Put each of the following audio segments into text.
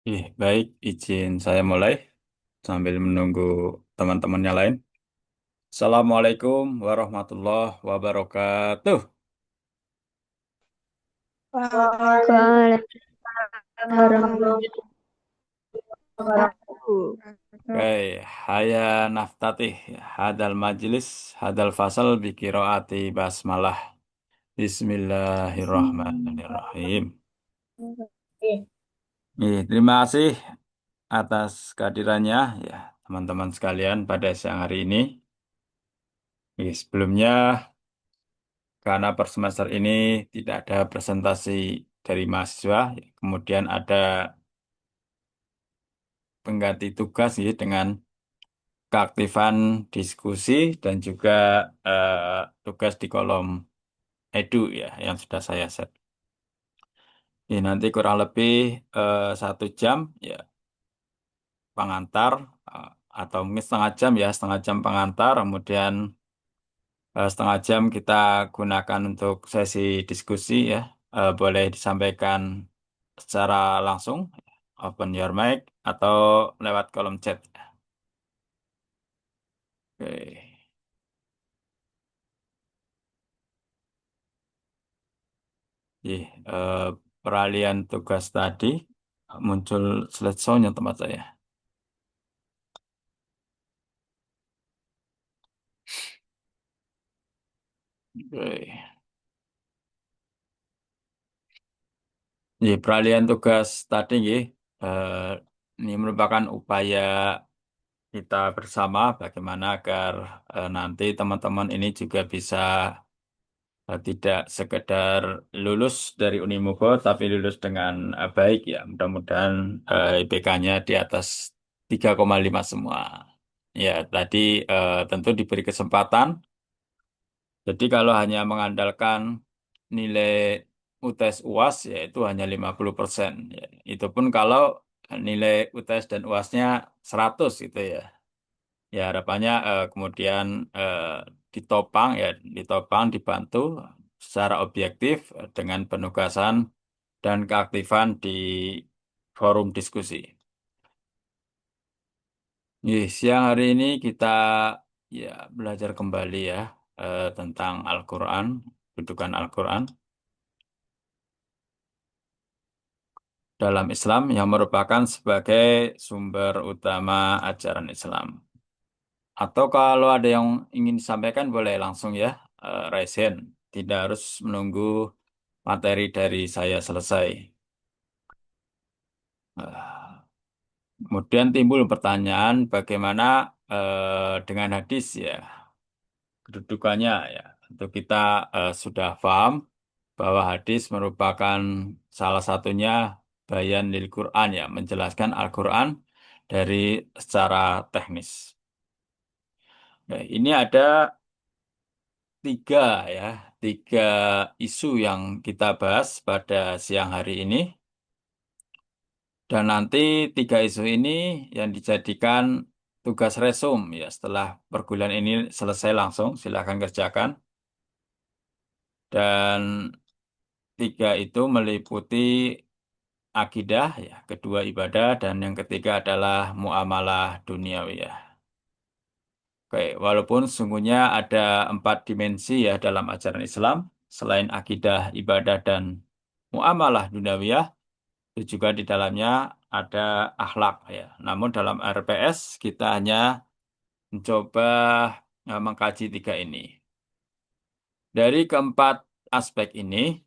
Baik, izin saya mulai sambil menunggu teman-temannya lain. Assalamualaikum warahmatullahi wabarakatuh. Waalaikumsalam warahmatullahi wabarakatuh. Oke, haya naftatih hadal majlis hadal fasal bi qiraati basmalah. Bismillahirrahmanirrahim. Terima kasih atas kehadirannya ya teman-teman sekalian pada siang hari ini. Sebelumnya karena per semester ini tidak ada presentasi dari mahasiswa, kemudian ada pengganti tugas ya, dengan keaktifan diskusi dan juga tugas di kolom edu ya yang sudah saya set. Ini nanti kurang lebih 1 jam ya pengantar eh, atau mungkin setengah jam ya setengah jam pengantar, kemudian setengah jam kita gunakan untuk sesi diskusi ya. Boleh disampaikan secara langsung, open your mic, atau lewat kolom chat. Oke. Ih, eh, Peralihan tugas tadi muncul slideshow-nya tempat saya. Oke. Peralihan tugas tadi, eh, ini merupakan upaya kita bersama bagaimana agar nanti teman-teman ini juga bisa tidak sekedar lulus dari Unimogo, tapi lulus dengan baik ya. Mudah-mudahan IPK-nya di atas 3,5 semua. Ya, tadi tentu diberi kesempatan. Jadi kalau hanya mengandalkan nilai UTS UAS, ya itu hanya 50%. Ya, itu pun kalau nilai UTS dan UASnya 100 gitu ya. Ya harapannya kemudian ditopang ya, ditopang dibantu secara objektif dengan penugasan dan keaktifan di forum diskusi. Siang hari ini kita ya belajar kembali ya tentang Al-Quran, kedudukan Al-Quran dalam Islam yang merupakan sebagai sumber utama ajaran Islam. Atau kalau ada yang ingin disampaikan boleh langsung ya, raise hand. Tidak harus menunggu materi dari saya selesai. Eh, Kemudian timbul pertanyaan bagaimana dengan hadis ya, kedudukannya ya. Untuk kita sudah paham bahwa hadis merupakan salah satunya bayan lil Quran ya, menjelaskan Al-Quran dari secara teknis. Nah, ini ada tiga ya, tiga isu yang kita bahas pada siang hari ini. Dan nanti tiga isu ini yang dijadikan tugas resum ya setelah perkuliahan ini selesai langsung silakan kerjakan. Dan tiga itu meliputi akidah ya, kedua ibadah dan yang ketiga adalah muamalah duniawi ya. Oke, walaupun sungguhnya ada 4 dimensi ya dalam ajaran Islam selain akidah, ibadah dan muamalah duniawiyah, itu juga di dalamnya ada akhlak ya. Namun dalam RPS kita hanya mencoba mengkaji tiga ini. Dari keempat aspek ini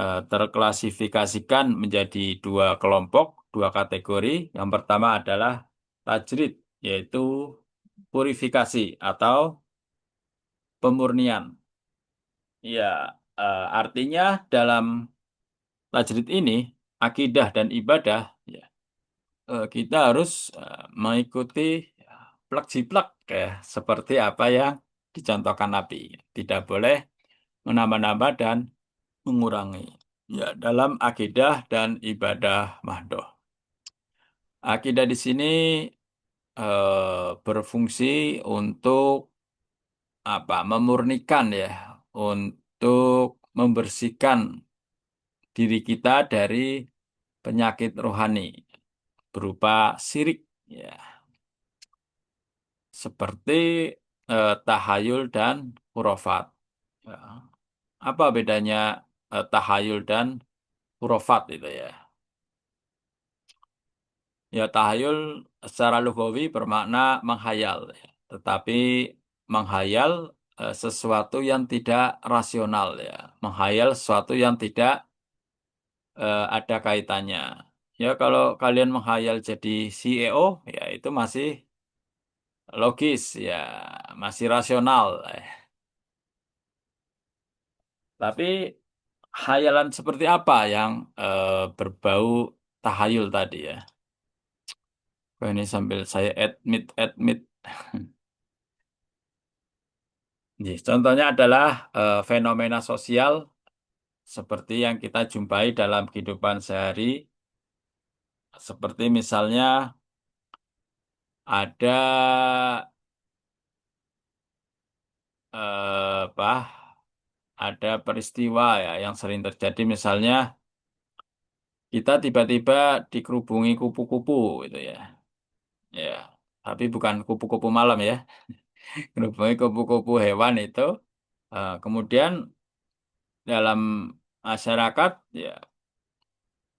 terklasifikasikan menjadi dua kelompok, dua kategori. Yang pertama adalah tajrid, yaitu purifikasi atau pemurnian. Ya, artinya dalam tajrid ini akidah dan ibadah ya, kita harus mengikuti ya, plak jiplak ya, seperti apa yang dicontohkan Nabi. Tidak boleh menambah-nambah dan mengurangi. Ya, dalam akidah dan ibadah mahdoh. Akidah di sini berfungsi untuk apa? Memurnikan ya, untuk membersihkan diri kita dari penyakit rohani. berupa sirik, ya, seperti tahayul dan hurafat. Ya. Apa bedanya tahayul dan hurafat itu ya? Ya, tahayul secara lughawi bermakna menghayal, ya. Tetapi menghayal sesuatu yang tidak rasional, ya. Menghayal sesuatu yang tidak ada kaitannya. Ya, kalau kalian menghayal jadi CEO, ya itu masih logis, ya, masih rasional. Tapi hayalan seperti apa yang berbau tahayul tadi ya? Wah, ini sambil saya admit. Jadi, contohnya adalah fenomena sosial seperti yang kita jumpai dalam kehidupan sehari, seperti misalnya ada apa? Ada peristiwa ya yang sering terjadi, misalnya kita tiba-tiba dikerubungi kupu-kupu gitu ya. Ya, tapi bukan kupu-kupu malam ya. Kerubungi kupu-kupu hewan itu. Kemudian dalam masyarakat ya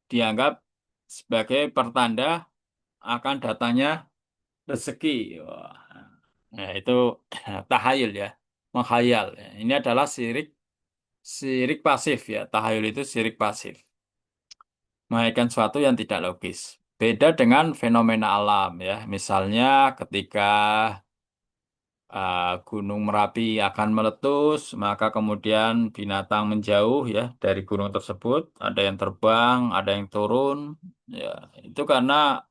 dianggap sebagai pertanda akan datangnya rezeki. Wah. Nah, itu tahayul ya, menghayal. Ini adalah sirik pasif ya. Tahayul itu sirik pasif, menghayalkan sesuatu yang tidak logis. Beda dengan fenomena alam ya. Misalnya ketika Gunung Merapi akan meletus, maka kemudian binatang menjauh ya dari gunung tersebut. Ada yang terbang, ada yang turun. Ya, itu karena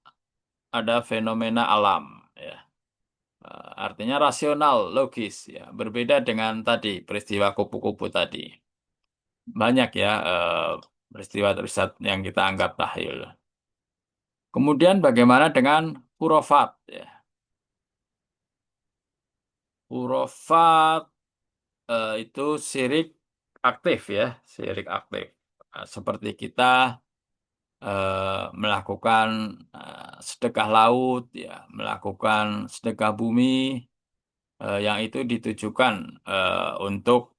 ada fenomena alam. Ya. Artinya rasional, logis. Ya, berbeda dengan tadi peristiwa kupu-kupu tadi. Banyak ya peristiwa tersebut yang kita anggap tahyul. Kemudian bagaimana dengan hurufat? Ya. Hurufat itu sirik aktif ya, sirik aktif. Seperti kita melakukan sedekah laut, ya, melakukan sedekah bumi, yang itu ditujukan untuk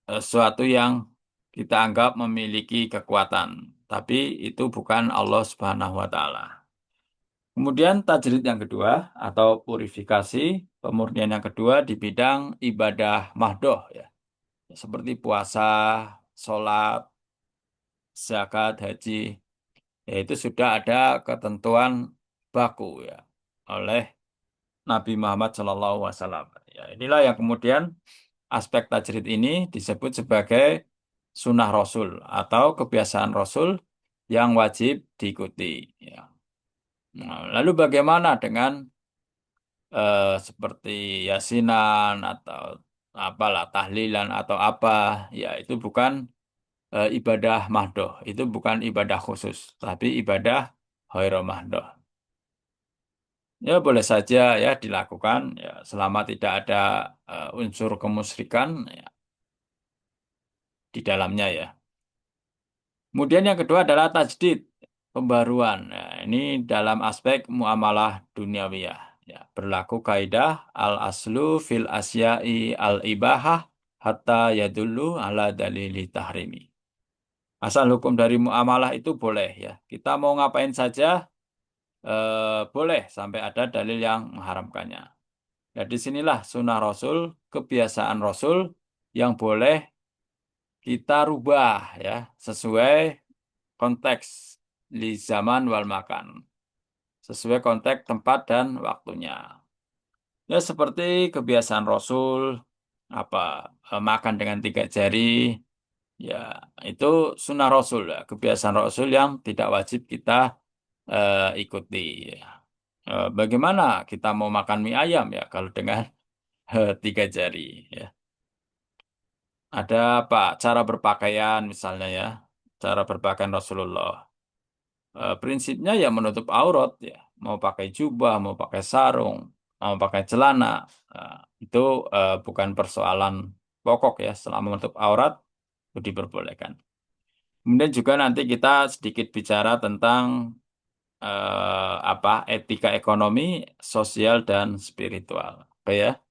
sesuatu yang kita anggap memiliki kekuatan, tapi itu bukan Allah Subhanahu wa Ta'ala. Kemudian tajrid yang kedua atau purifikasi, pemurnian yang kedua di bidang ibadah mahdoh ya, seperti puasa, sholat, zakat, haji, yaitu sudah ada ketentuan baku ya oleh Nabi Muhammad SAW. Ya, inilah yang kemudian aspek tajrid ini disebut sebagai sunnah Rasul atau kebiasaan Rasul yang wajib diikuti. Ya. Nah, lalu bagaimana dengan seperti yasinan atau apalah tahlilan atau apa? Ya, itu bukan ibadah mahdoh, itu bukan ibadah khusus, tapi ibadah hoiro mahdoh. Ya boleh saja ya dilakukan ya selama tidak ada unsur kemusyrikan ya, di dalamnya ya. Kemudian yang kedua adalah tajdid, pembaruan. Nah, ini dalam aspek muamalah duniawiyah. Ya, berlaku kaidah al-aslu fil asya'i al-ibahah hatta yadullu ala dalili tahrimi. Asal hukum dari muamalah itu boleh ya. Kita mau ngapain saja boleh sampai ada dalil yang mengharamkannya. Nah, disinilah sunnah Rasul, kebiasaan Rasul yang boleh kita rubah ya sesuai konteks li zaman wal makan, sesuai konteks tempat dan waktunya. Ya seperti kebiasaan Rasul apa makan dengan tiga jari, ya itu sunnah Rasul ya, kebiasaan Rasul yang tidak wajib kita ikuti. Ya. Bagaimana kita mau makan mie ayam ya kalau dengan tiga jari ya. Ada apa? Cara berpakaian misalnya ya. Cara berpakaian Rasulullah. Prinsipnya ya menutup aurat ya. Mau pakai jubah, mau pakai sarung, mau pakai celana. Eh, itu bukan persoalan pokok ya. Selama menutup aurat itu diperbolehkan. Kemudian juga nanti kita sedikit bicara tentang apa etika ekonomi, sosial dan spiritual. Oke ya.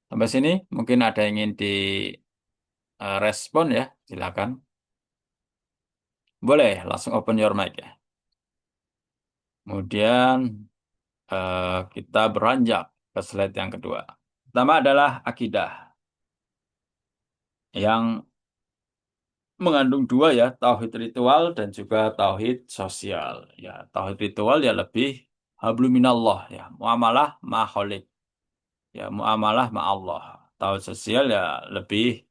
Sampai sini mungkin ada yang ingin direspon ya, silakan. Boleh langsung open your mic ya. Kemudian kita beranjak ke slide yang kedua. Pertama adalah akidah yang mengandung dua ya, tauhid ritual dan juga tauhid sosial. Ya, tauhid ritual ya lebih habluminallah ya, muamalah ma khaliq. Ya, muamalah ma Allah. Tauhid sosial ya lebih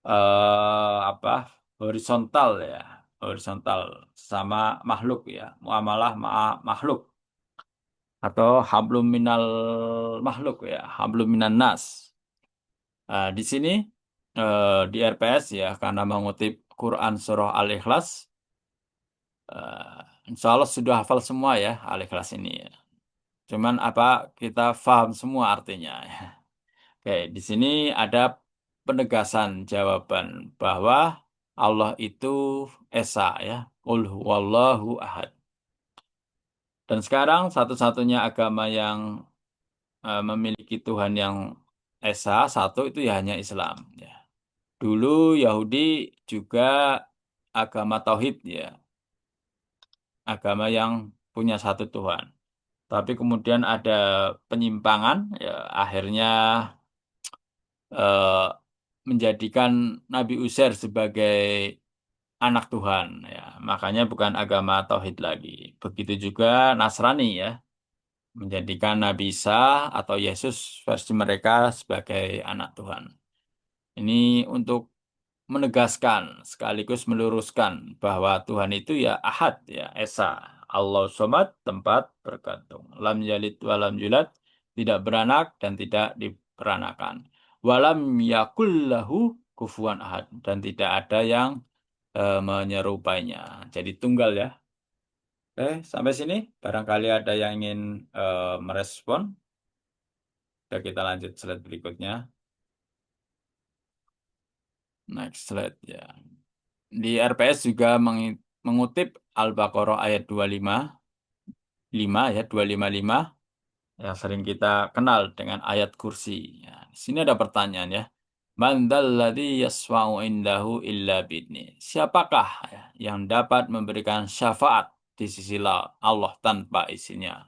apa? Horizontal ya, horizontal sama makhluk ya, muamalah ma makhluk atau hablum minal makhluk ya, hablum minan nas. Di sini di RPS ya, karena mengutip Quran Surah Al-Ikhlas, insya Allah sudah hafal semua ya Al-Ikhlas ini ya. Cuman apa kita paham semua artinya ya. Oke, di sini ada penegasan jawaban bahwa Allah itu Esa ya. Qul huwallahu ahad. Dan sekarang satu-satunya agama yang memiliki Tuhan yang Esa satu itu ya hanya Islam ya. Dulu Yahudi juga agama tauhid ya, agama yang punya satu Tuhan. Tapi kemudian ada penyimpangan, ya akhirnya eh, menjadikan Nabi Uzair sebagai anak Tuhan. Ya, makanya bukan agama tauhid lagi. Begitu juga Nasrani ya, menjadikan Nabi Isa atau Yesus versi mereka sebagai anak Tuhan. Ini untuk menegaskan sekaligus meluruskan bahwa Tuhan itu ya ahad ya esa. Allah somad tempat bergantung. Lam yalid walam yulad tidak beranak dan tidak diperanakan. Walam yakul lahu kufuwan ahad dan tidak ada yang menyerupainya. Jadi tunggal ya. Sampai sini barangkali ada yang ingin merespon. Oke, kita lanjut slide berikutnya. Next slide ya. Di RPS juga mengutip Al-Baqarah ayat 255 ya 255 yang sering kita kenal dengan ayat kursi. Ya, di sini ada pertanyaan ya. Man dzalladzi yasfa'u indahu illa bi'idni. Siapakah ya, yang dapat memberikan syafaat di sisi Allah tanpa isinya?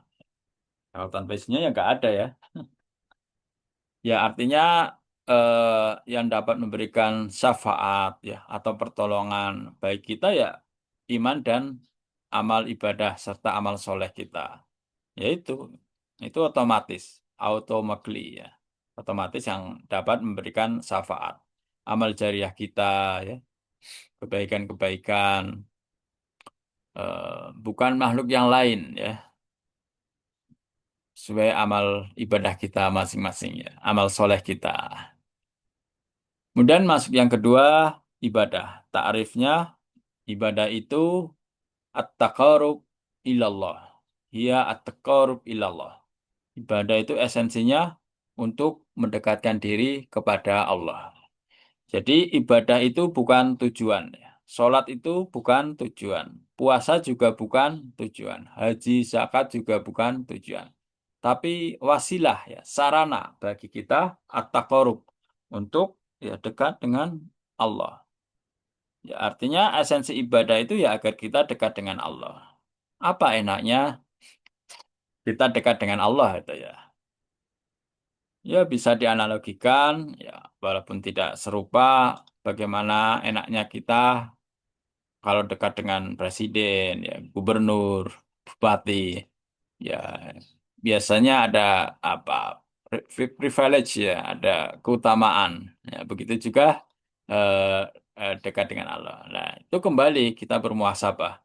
Kalau tanpa isinya ya nggak ada ya. Ya artinya yang dapat memberikan syafaat ya atau pertolongan baik kita ya iman dan amal ibadah serta amal soleh kita. Yaitu itu otomatis, automatically ya. Otomatis yang dapat memberikan syafaat. Amal jariah kita ya, kebaikan-kebaikan bukan makhluk yang lain ya, sesuai amal ibadah kita masing-masing ya, amal soleh kita. Kemudian masuk yang kedua, ibadah. Ta'rifnya, ibadah itu at-taqarrub ilallah. Hiya at-taqarrub ilallah. Ibadah itu esensinya untuk mendekatkan diri kepada Allah. Jadi ibadah itu bukan tujuan. Ya. Sholat itu bukan tujuan. Puasa juga bukan tujuan. Haji, zakat juga bukan tujuan. Tapi wasilah ya, sarana bagi kita at-taqarrub untuk ya dekat dengan Allah. Ya, artinya esensi ibadah itu ya agar kita dekat dengan Allah. Apa enaknya kita dekat dengan Allah itu ya? Ya bisa dianalogikan, ya walaupun tidak serupa, bagaimana enaknya kita kalau dekat dengan presiden, ya gubernur, bupati, ya biasanya ada apa privilege ya, ada keutamaan. Ya, begitu juga eh, dekat dengan Allah. Nah, itu kembali kita bermuhasabah.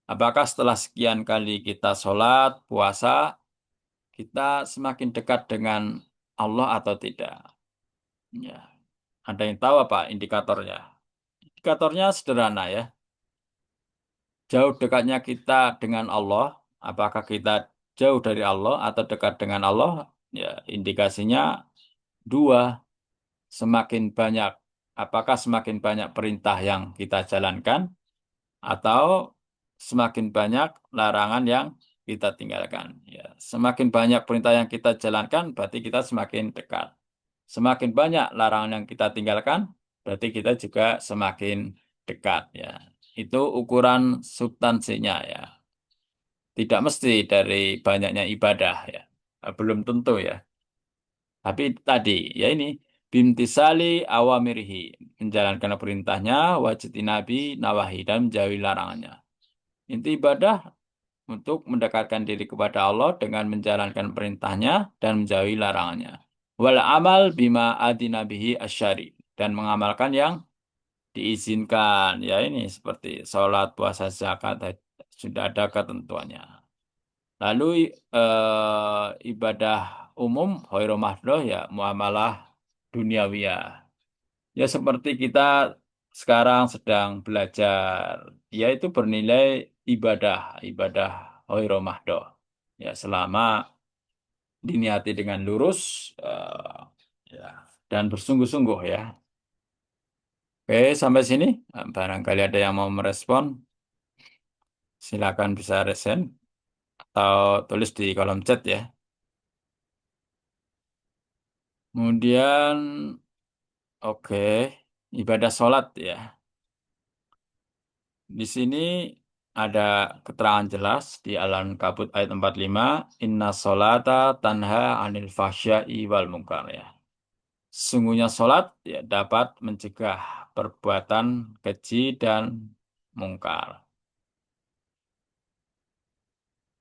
Apakah setelah sekian kali kita sholat, puasa, kita semakin dekat dengan Allah atau tidak? Ya, ada yang tahu apa indikatornya? Indikatornya sederhana ya. Jauh dekatnya kita dengan Allah, apakah kita jauh dari Allah atau dekat dengan Allah? Ya, indikasinya dua, semakin banyak, apakah semakin banyak perintah yang kita jalankan atau semakin banyak larangan yang kita tinggalkan. Ya, semakin banyak perintah yang kita jalankan, berarti kita semakin dekat. Semakin banyak larangan yang kita tinggalkan, berarti kita juga semakin dekat. Ya, itu ukuran substansinya ya. Tidak mesti dari banyaknya ibadah ya. Belum tentu ya. Tapi tadi, ya ini, bimtisali awamirhi, menjalankan perintahnya, wajib nabi nawahi, dan menjauhi larangannya. Inti ibadah untuk mendekatkan diri kepada Allah dengan menjalankan perintahnya dan menjauhi larangannya. Wal amal bima adina bihi asyari, dan mengamalkan yang diizinkan. Ya ini seperti sholat, puasa, zakat, sudah ada ketentuannya. Lalu ibadah umum khairu mahdoh ya muamalah duniawiyah. Ya seperti kita sekarang sedang belajar, yaitu bernilai ibadah, ibadah khairu mahdoh. Ya selama diniati dengan lurus ya dan bersungguh-sungguh ya. Oke, sampai sini. Barangkali ada yang mau merespon, silakan bisa resen atau tulis di kolom chat ya. Kemudian, oke, ibadah sholat ya. Di sini ada keterangan jelas di Al-Ankabut ayat 45, Inna sholata tanha anil fahsya'i wal munkar ya. Sungguhnya sholat ya dapat mencegah perbuatan keji dan mungkar.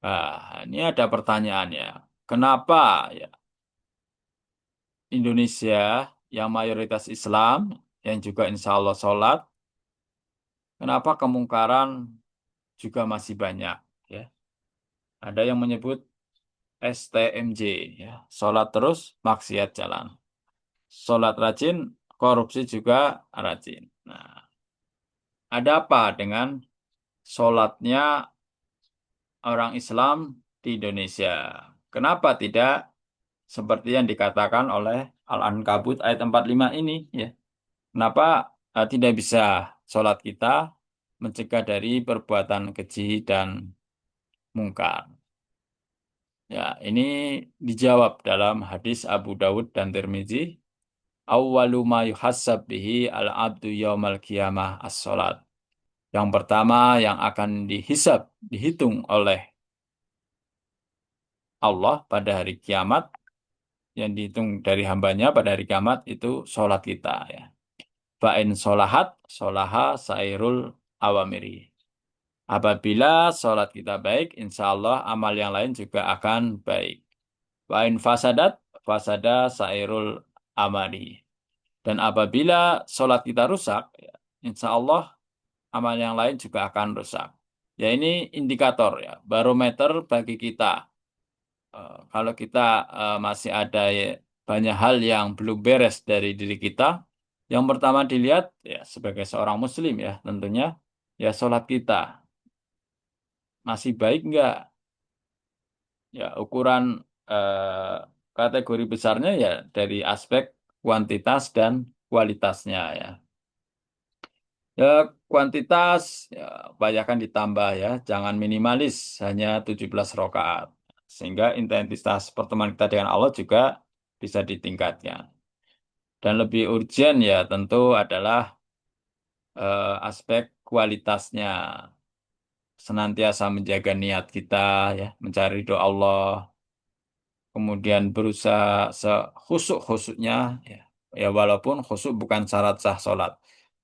Nah, ini ada pertanyaan ya. Kenapa ya Indonesia yang mayoritas Islam, yang juga insya Allah sholat, kenapa kemungkaran juga masih banyak ya? Ada yang menyebut STMJ ya, sholat terus maksiat jalan. Sholat rajin, korupsi juga rajin. Nah, ada apa dengan sholatnya orang Islam di Indonesia? Kenapa tidak seperti yang dikatakan oleh Al-Ankabut ayat 45 ini ya? Kenapa tidak bisa sholat kita mencegah dari perbuatan keji dan mungkar? Ya, ini dijawab dalam hadis Abu Dawud dan Tirmizi. Awwalu ma yuhassab bihi al-abdu yaumal qiyamah as-salat. Yang pertama yang akan dihisab, dihitung oleh Allah pada hari kiamat, yang dihitung dari hambanya pada hari kiamat itu sholat kita ya. Fa'in sholahat, sholaha sairul awamiri. Apabila sholat kita baik, insya Allah amal yang lain juga akan baik. Wa'in fasadat, fasada sairul amali. Dan apabila sholat kita rusak, ya, insya Allah amal yang lain juga akan rusak. Ya ini indikator ya, barometer bagi kita. Kalau kita masih ada ya, banyak hal yang belum beres dari diri kita, yang pertama dilihat ya sebagai seorang muslim ya tentunya ya sholat kita masih baik enggak? Ya ukuran kategori besarnya ya dari aspek kuantitas dan kualitasnya ya. Ya, kuantitas ya, upayakan ditambah ya, jangan minimalis hanya 17 rakaat. Sehingga intensitas pertemuan kita dengan Allah juga bisa ditingkatkan. Dan lebih urgent ya tentu adalah aspek kualitasnya. Senantiasa menjaga niat kita ya, mencari doa Allah, kemudian berusaha sekhusuk-khusuknya ya. Ya walaupun khusuk bukan syarat sah sholat.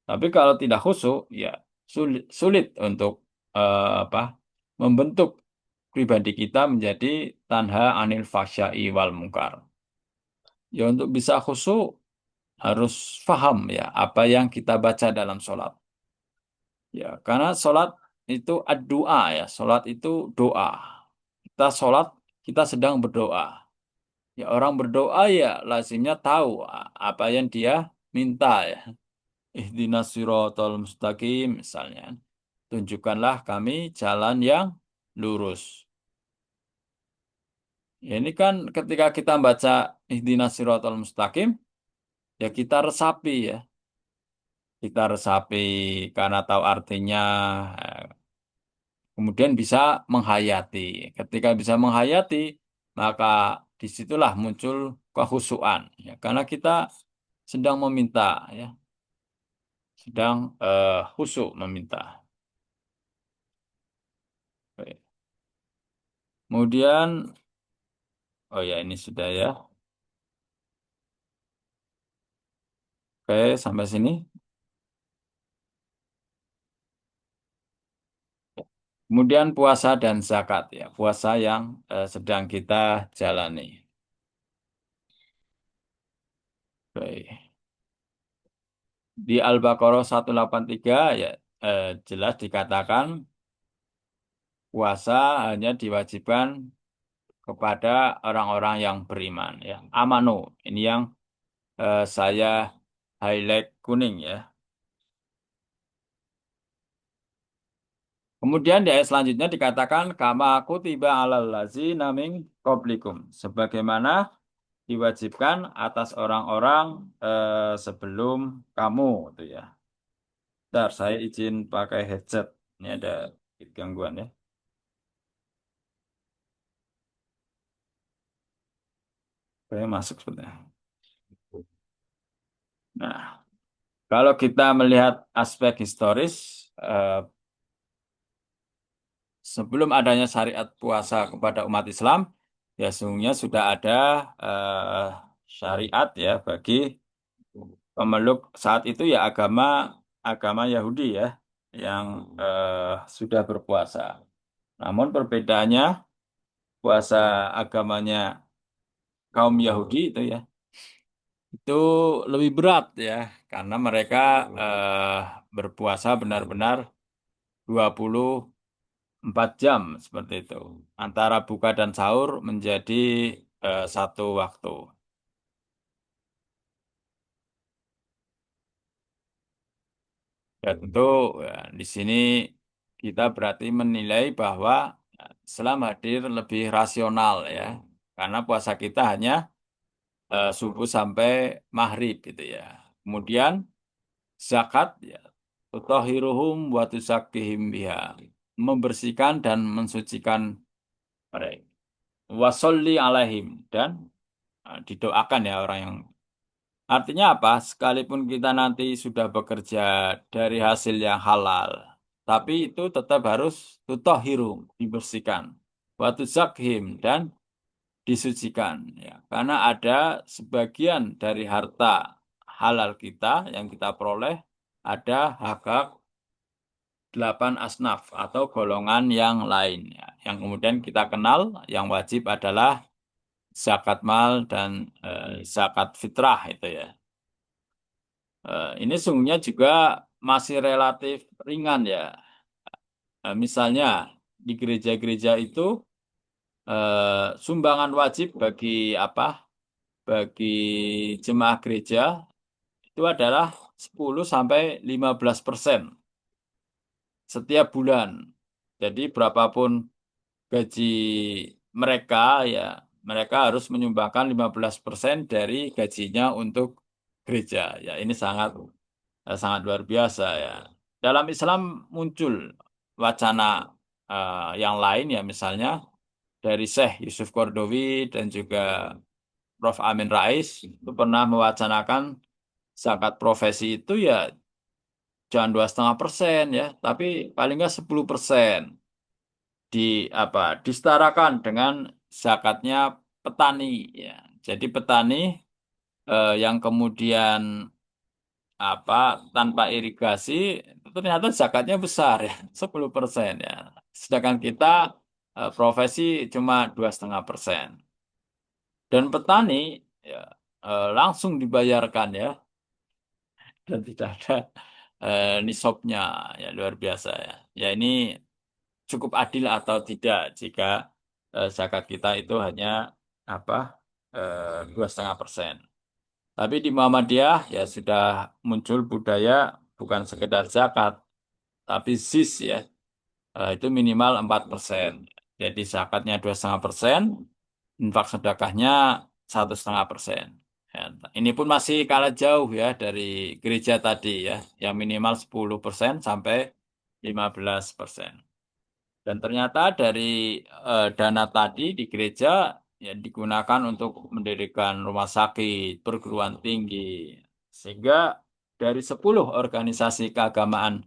Tapi kalau tidak khusyuk, ya sulit untuk apa membentuk pribadi kita menjadi tanha anil fahsya'i wal munkar. Ya untuk bisa khusyuk harus faham ya apa yang kita baca dalam sholat. Ya karena sholat itu ad-doa ya, sholat itu doa. Kita sholat, kita sedang berdoa. Ya orang berdoa ya lazimnya tahu apa yang dia minta ya. Ihdinas siratal mustaqim misalnya. Tunjukkanlah kami jalan yang lurus. Ya, ini kan ketika kita baca ihdinas siratal mustaqim, ya kita resapi ya. Kita resapi karena tahu artinya. kemudian bisa menghayati. Ketika bisa menghayati, maka disitulah muncul kehusuan, ya, karena kita sedang meminta, ya, sedang khusyuk meminta. Baik. Kemudian, oh ya ini sudah ya. Oke, sampai sini. Kemudian puasa dan zakat, ya, puasa yang sedang kita jalani. Baik. Di Al-Baqarah 183 ya jelas dikatakan puasa hanya diwajibkan kepada orang-orang yang beriman, ya. Amanu, ini yang saya highlight kuning, ya. Kemudian di ayat selanjutnya dikatakan kama aku tiba alal lazina min qablikum, sebagaimana diwajibkan atas orang-orang sebelum kamu, itu ya. Bentar, saya izin pakai headset. Ini ada gangguan, ya. Saya masuk sebentar. Nah, kalau kita melihat aspek historis, eh, sebelum adanya syariat puasa kepada umat Islam, ya sesungguhnya sudah ada eh, syariat, ya, bagi pemeluk saat itu, ya, agama agama Yahudi, ya, yang sudah berpuasa. Namun perbedaannya puasa agamanya kaum Yahudi itu, ya, itu lebih berat, ya, karena mereka berpuasa benar-benar 24 jam seperti itu. Antara buka dan sahur menjadi satu waktu. Ya tentu, ya, di sini kita berarti menilai bahwa Islam hadir lebih rasional, ya. Karena puasa kita hanya subuh sampai maghrib gitu, ya. Kemudian zakat, ya, tutahhiruhum wa tuzakkihim biha, membersihkan dan mensucikan mereka. Wasolli alaihim, dan didoakan, ya, orang yang, artinya apa? Sekalipun kita nanti sudah bekerja dari hasil yang halal, tapi itu tetap harus tutahhirum, dibersihkan, wa tuzakkihim, dan disucikan, ya. Karena ada sebagian dari harta halal kita yang kita peroleh, ada hak-hak 8 asnaf atau golongan yang lain, ya. Yang kemudian kita kenal, yang wajib adalah zakat mal dan zakat fitrah itu, ya. Ini sungguhnya juga masih relatif ringan, ya. Misalnya di gereja-gereja itu sumbangan wajib bagi apa? Bagi jemaah gereja itu adalah 10 sampai 15% setiap bulan. Jadi berapapun gaji mereka, ya, mereka harus menyumbangkan 15% dari gajinya untuk gereja. Ya, ini sangat sangat luar biasa, ya. Dalam Islam muncul wacana yang lain, ya, misalnya dari Syekh Yusuf Qaradawi dan juga Prof. Amin Rais itu pernah mewacanakan zakat profesi itu, ya, jangan 2,5%, ya, tapi paling nggak 10% di apa disetarakan dengan zakatnya petani, ya. Jadi petani yang kemudian apa tanpa irigasi itu ternyata zakatnya besar, ya, 10%, ya. Sedangkan kita profesi cuma 2,5%. Dan petani, ya, langsung dibayarkan, ya, dan tidak ada nisabnya, ya, luar biasa, ya. Ya ini cukup adil atau tidak jika zakat kita itu hanya apa 2,5%. Tapi di Muhammadiyah, ya, sudah muncul budaya bukan sekedar zakat, tapi zis, ya. Itu minimal 4%. Jadi zakatnya 2,5%, infak sedekahnya 1,5%. Ya, ini pun masih kalah jauh, ya, dari gereja tadi, ya, yang minimal 10% sampai 15%. Dan ternyata dari dana tadi di gereja ya digunakan untuk mendirikan rumah sakit, perguruan tinggi. Sehingga dari 10 organisasi keagamaan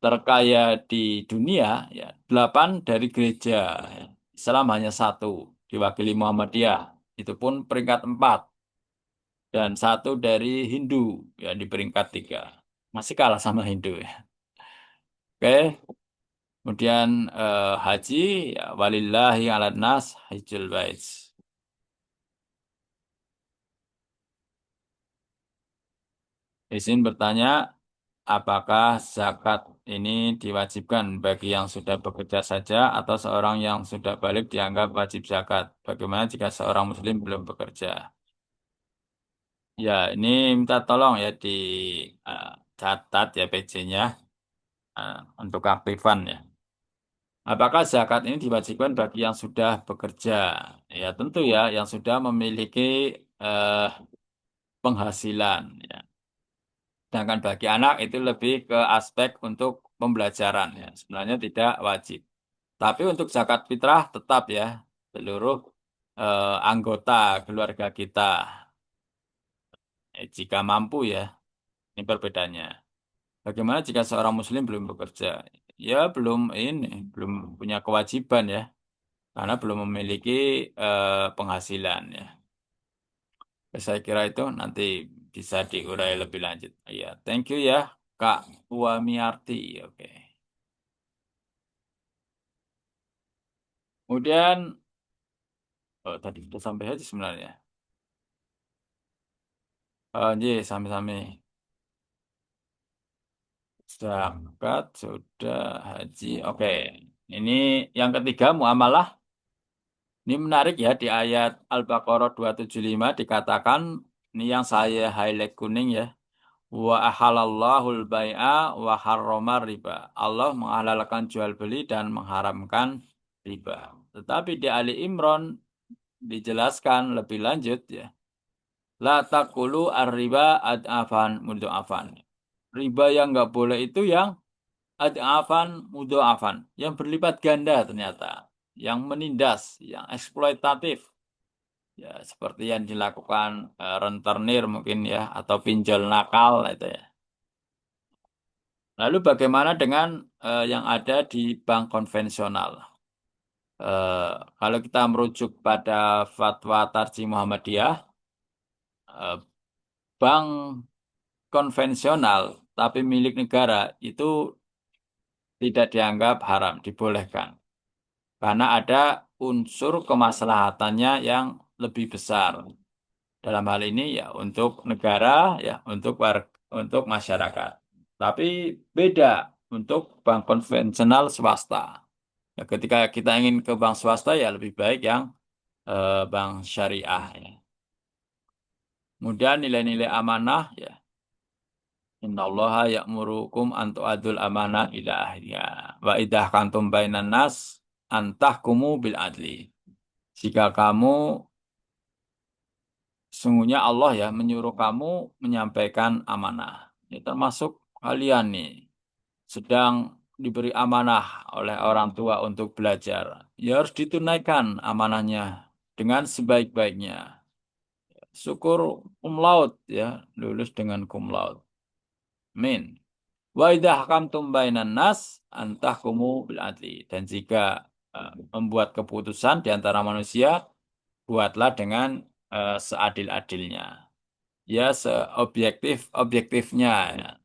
terkaya di dunia, ya 8 dari gereja. Ya. Islam hanya satu, diwakili Muhammadiyah. Itu pun peringkat 4. Dan satu dari Hindu, ya di peringkat 3. Masih kalah sama Hindu ya. Oke. Kemudian haji, ya, walillahi ala nas hajjul bait. Izin bertanya, apakah zakat ini diwajibkan bagi yang sudah bekerja saja atau seorang yang sudah balik dianggap wajib zakat? Bagaimana jika seorang muslim belum bekerja? Ya, ini minta tolong ya di catat ya PJ-nya untuk keaktifan ya. Apakah zakat ini diwajibkan bagi yang sudah bekerja? Ya, tentu ya, yang sudah memiliki eh, penghasilan. Ya. Sedangkan bagi anak itu lebih ke aspek untuk pembelajaran. Ya. Sebenarnya tidak wajib. Tapi untuk zakat fitrah tetap ya, seluruh anggota keluarga kita. Jika mampu ya, ini perbedaannya. Bagaimana jika seorang muslim belum bekerja? Ya, belum punya kewajiban ya. Karena belum memiliki penghasilan ya. Saya kira itu nanti bisa diurai lebih lanjut. Ya, thank you ya Kak Wamiarti. Oke. Kemudian, oh, tadi sudah sampai aja sebenarnya. Oh, iya, sami-sami. Zakat sudah, haji. Oke. Ini yang ketiga muamalah. Ini menarik ya di ayat Al-Baqarah 275 dikatakan ini yang saya highlight kuning ya. Wa ahalallahul bai'a wa harramar riba. Allah menghalalkan jual beli dan mengharamkan riba. Tetapi di Ali Imran dijelaskan lebih lanjut ya. La takulu ar-riba ad'afan mudha'afan. Riba yang nggak boleh itu yang ad'afan mudha'afan. Yang berlipat ganda ternyata. Yang menindas, yang eksploitatif. Ya, seperti yang dilakukan rentenir mungkin ya. Atau pinjol nakal itu ya. Lalu bagaimana dengan yang ada di bank konvensional? Eh, Kalau kita merujuk pada fatwa Tarji Muhammadiyah, eh, bank konvensional tapi milik negara itu tidak dianggap haram, dibolehkan. Karena ada unsur kemaslahatannya yang lebih besar. Dalam hal ini ya untuk negara, ya untuk masyarakat. Tapi beda untuk bank konvensional swasta. Ya, ketika kita ingin ke bank swasta ya lebih baik yang bank syariah. Ya. Kemudian nilai-nilai amanah ya. Innallaha ya'murukum an tu'adul amanah ila ahliha wa iddah kantum bainan nas antahkumu bil adli. Jika kamu sungguhnya Allah ya menyuruh kamu menyampaikan amanah. Ya, termasuk kalian nih sedang diberi amanah oleh orang tua untuk belajar. Ya harus ditunaikan amanahnya dengan sebaik-baiknya. Syukur cum laude ya, lulus dengan cum laude. Amin. Wa idza hakamtum bainan nas antahkumu bil adli. Dan jika membuat keputusan di antara manusia, buatlah dengan seadil-adilnya. Ya, seobjektif-objektifnya. Ya.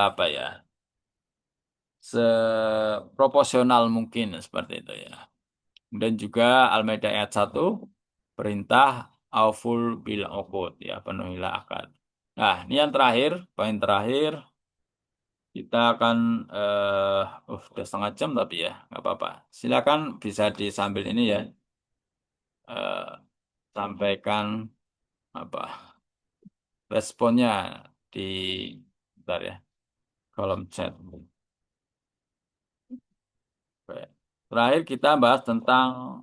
Apa ya? Seproporsional mungkin seperti itu ya. Dan juga Al-Maidah ayat 1 perintah auful bil uqud ya, penuhilah akad. Nah, ini yang terakhir, poin terakhir kita akan udah setengah jam tapi ya, nggak apa-apa. Silakan bisa disambil ini ya, eh, sampaikan apa responnya di bentar ya, kolom chat. Baik. Terakhir kita bahas tentang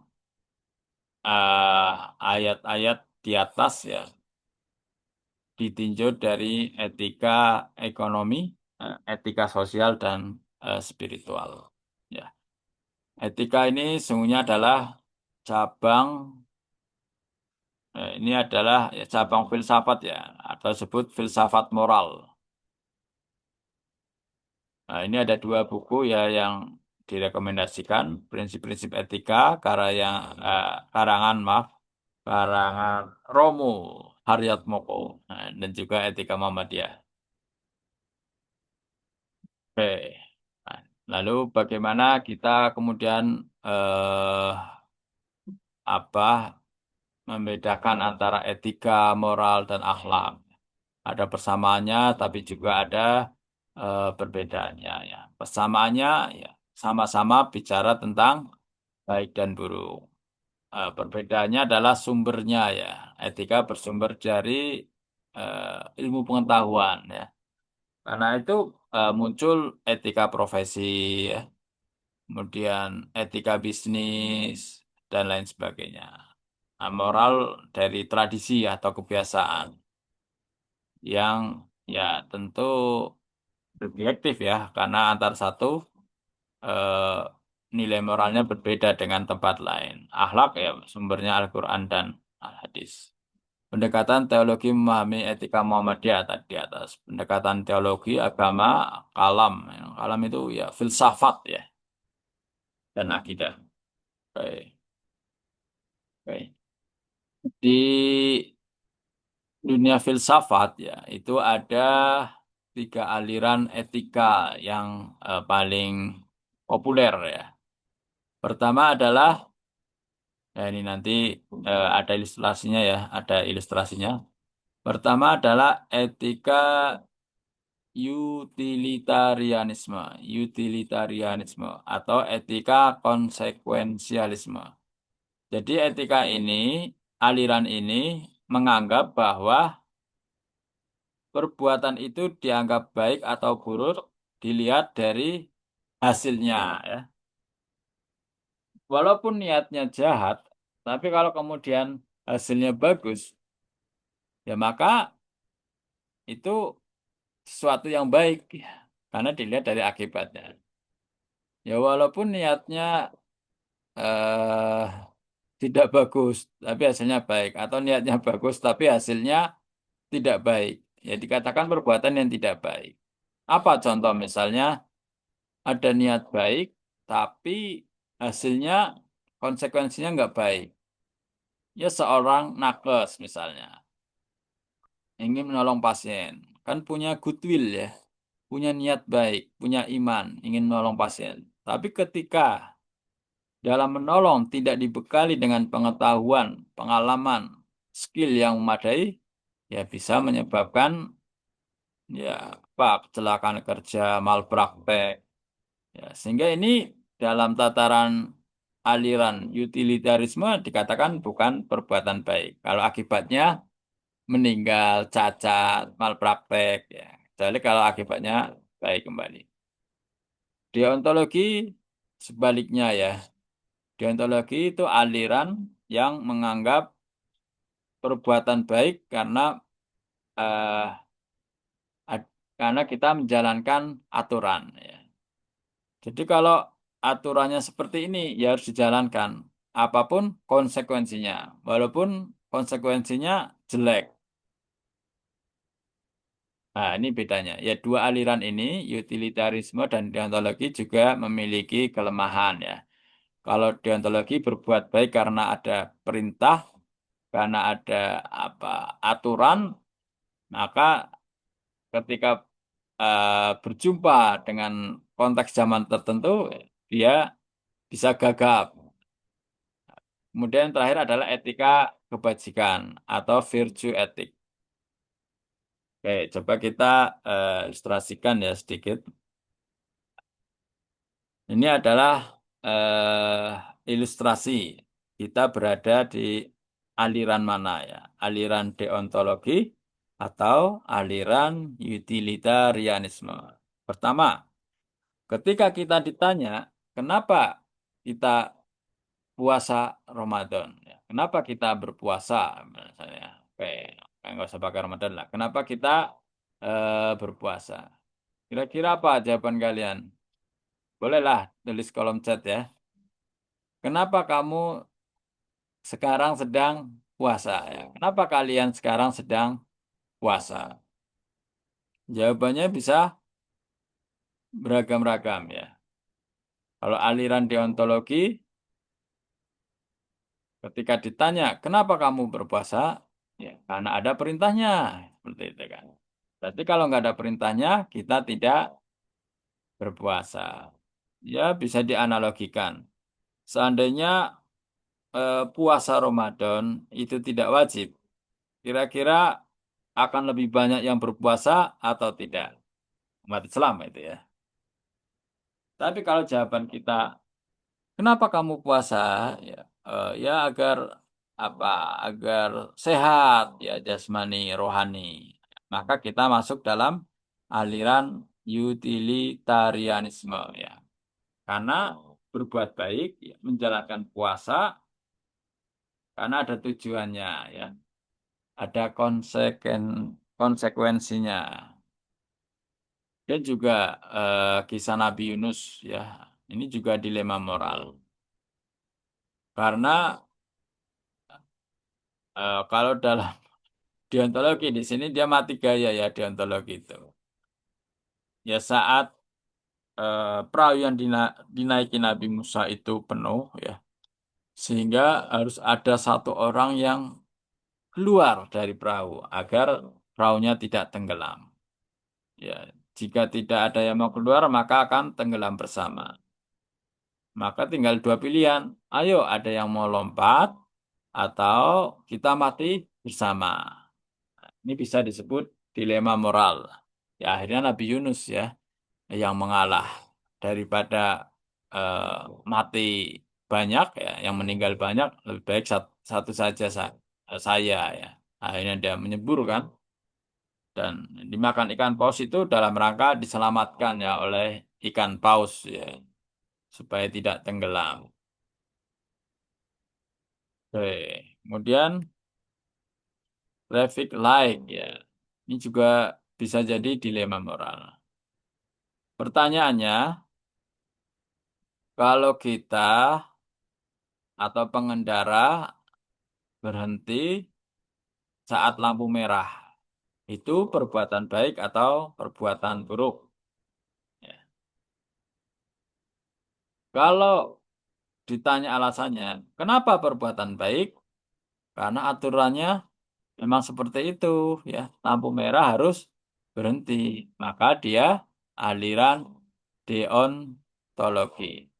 ayat-ayat di atas ya, ditinjau dari etika ekonomi, etika sosial dan spiritual. Ya. Etika ini sungguhnya adalah cabang, ini adalah ya, cabang filsafat ya, atau disebut filsafat moral. Nah, ini ada dua buku ya yang direkomendasikan, Prinsip-prinsip Etika, karangan maaf, karangan Romo Haryatmoko, nah, dan juga Etika Muhammadiyah. Oke. Nah, lalu bagaimana kita kemudian eh, apa membedakan antara etika, moral, dan akhlak? Ada persamaannya, tapi juga ada perbedaannya ya. Persamaannya ya sama-sama bicara tentang baik dan buruk. Perbedaannya adalah sumbernya ya. Etika bersumber dari ilmu pengetahuan ya. Karena itu muncul etika profesi ya, kemudian etika bisnis dan lain sebagainya. Nah, moral dari tradisi atau kebiasaan yang ya tentu subjektif ya, karena antar satu eh, nilai moralnya berbeda dengan tempat lain. Akhlak ya sumbernya Al-Quran dan Al-Hadis. Pendekatan teologi memahami etika Muhammadiyah tadi di atas. Pendekatan teologi agama kalam. Kalam itu ya filsafat ya dan akidah. Oke. Oke. Di dunia filsafat ya itu ada tiga aliran etika yang paling populer ya. Pertama adalah ini nanti ada ilustrasinya ya, ada ilustrasinya. Pertama adalah etika utilitarianisme, utilitarianisme atau etika konsekuensialisme. Jadi etika ini, aliran ini menganggap bahwa perbuatan itu dianggap baik atau buruk dilihat dari hasilnya ya. Walaupun niatnya jahat, tapi kalau kemudian hasilnya bagus, ya maka itu sesuatu yang baik ya. Karena dilihat dari akibatnya. Ya walaupun niatnya eh, tidak bagus, tapi hasilnya baik, atau niatnya bagus tapi hasilnya tidak baik, ya dikatakan perbuatan yang tidak baik. Apa contoh misalnya ada niat baik, tapi hasilnya konsekuensinya nggak baik. Ya seorang nakes misalnya ingin menolong pasien, kan punya goodwill ya, punya niat baik, punya iman, ingin menolong pasien. Tapi ketika dalam menolong tidak dibekali dengan pengetahuan, pengalaman, skill yang memadai, ya bisa menyebabkan ya apa kecelakaan kerja, malpraktek. Ya, sehingga ini dalam tataran aliran utilitarisme dikatakan bukan perbuatan baik. Kalau akibatnya meninggal, cacat, malpraktek, ya. Kecuali kalau akibatnya baik kembali. Deontologi sebaliknya ya. Deontologi itu aliran yang menganggap perbuatan baik eh, karena kita menjalankan aturan. Ya. Jadi kalau aturannya seperti ini, ya harus dijalankan. Apapun konsekuensinya, walaupun konsekuensinya jelek. Nah, ini bedanya. Ya, dua aliran ini, utilitarisme dan deontologi juga memiliki kelemahan ya. Kalau deontologi berbuat baik karena ada perintah, karena ada apa aturan, maka ketika berjumpa dengan konteks zaman tertentu, dia bisa gagap. Kemudian yang terakhir adalah etika kebajikan atau virtue ethic. Oke, coba kita ilustrasikan ya sedikit. Ini adalah ilustrasi kita berada di aliran mana ya? Aliran deontologi atau aliran utilitarianisme. Pertama, ketika kita ditanya, kenapa kita puasa Ramadan? Ya, kenapa kita berpuasa? Misalnya, oke, nggak usah pakai Ramadan lah. Kenapa kita berpuasa? Kira-kira apa jawaban kalian? Bolehlah tulis kolom chat ya. kenapa kamu sekarang sedang puasa ya? Kenapa kalian sekarang sedang puasa? Jawabannya bisa beragam-ragam ya. Kalau aliran deontologi, ketika ditanya, kenapa kamu berpuasa? Ya, karena ada perintahnya. Seperti itu kan. Berarti kalau nggak ada perintahnya, kita tidak berpuasa. Ya, bisa dianalogikan. Seandainya puasa Ramadan itu tidak wajib, kira-kira akan lebih banyak yang berpuasa atau tidak? Umat Islam itu ya. Tapi kalau jawaban kita, kenapa kamu puasa? Ya, ya agar apa? Agar sehat ya jasmani rohani. Maka kita masuk dalam aliran utilitarianisme ya. Karena berbuat baik, ya, menjalankan puasa karena ada tujuannya ya. Ada konsekuensinya. Dan juga kisah Nabi Yunus ya. Ini juga dilema moral. Karena kalau dalam deontologi di sini dia mati gaya ya deontologi itu. Ya saat perahu yang dinaiki Nabi Musa itu penuh ya, sehingga harus ada satu orang yang keluar dari perahu agar perahunya tidak tenggelam. Ya, jika tidak ada yang mau keluar maka akan tenggelam bersama. Maka tinggal dua pilihan. Ayo, ada yang mau lompat atau kita mati bersama. Ini bisa disebut dilema moral. Ya, akhirnya Nabi Yunus ya yang mengalah daripada eh, mati banyak ya, yang meninggal banyak lebih baik satu saja saya ya. Akhirnya dia menyebur kan dan dimakan ikan paus itu dalam rangka diselamatkan ya oleh ikan paus ya supaya tidak tenggelam. Oke. Kemudian traffic light ya. Ini juga bisa jadi dilema moral. Pertanyaannya, kalau kita atau pengendara berhenti saat lampu merah, itu perbuatan baik atau perbuatan buruk? Ya. Kalau ditanya alasannya, kenapa perbuatan baik? Karena aturannya memang seperti itu, ya. Lampu merah harus berhenti. Maka dia aliran deontologi.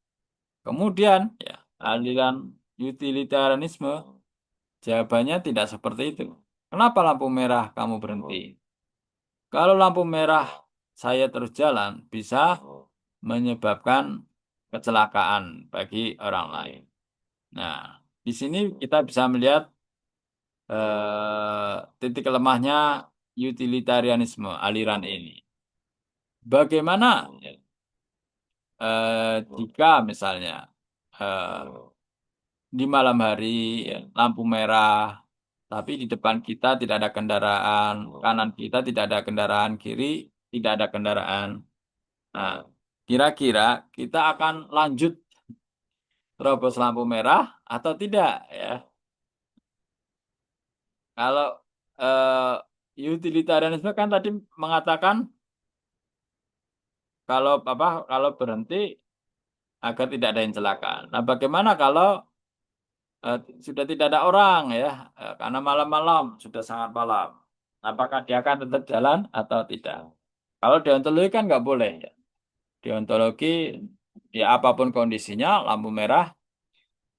Kemudian, ya, aliran utilitarianisme, jawabannya tidak seperti itu. Kenapa lampu merah kamu berhenti? Kalau lampu merah saya terus jalan, bisa menyebabkan kecelakaan bagi orang lain. Nah, di sini kita bisa melihat titik lemahnya utilitarianisme aliran ini. Bagaimana jika misalnya eh, di malam hari ya, lampu merah, tapi di depan kita tidak ada kendaraan, kanan kita tidak ada kendaraan, kiri tidak ada kendaraan. Nah, kira-kira kita akan lanjut terobos lampu merah atau tidak ya? Kalau utilitarianisme kan tadi mengatakan kalau berhenti agar tidak ada yang celaka. Nah, bagaimana kalau eh, sudah tidak ada orang ya, karena malam-malam sudah sangat malam. Apakah dia akan tetap jalan atau tidak? Kalau deontologi kan nggak boleh ya. Deontologi ya apapun kondisinya lampu merah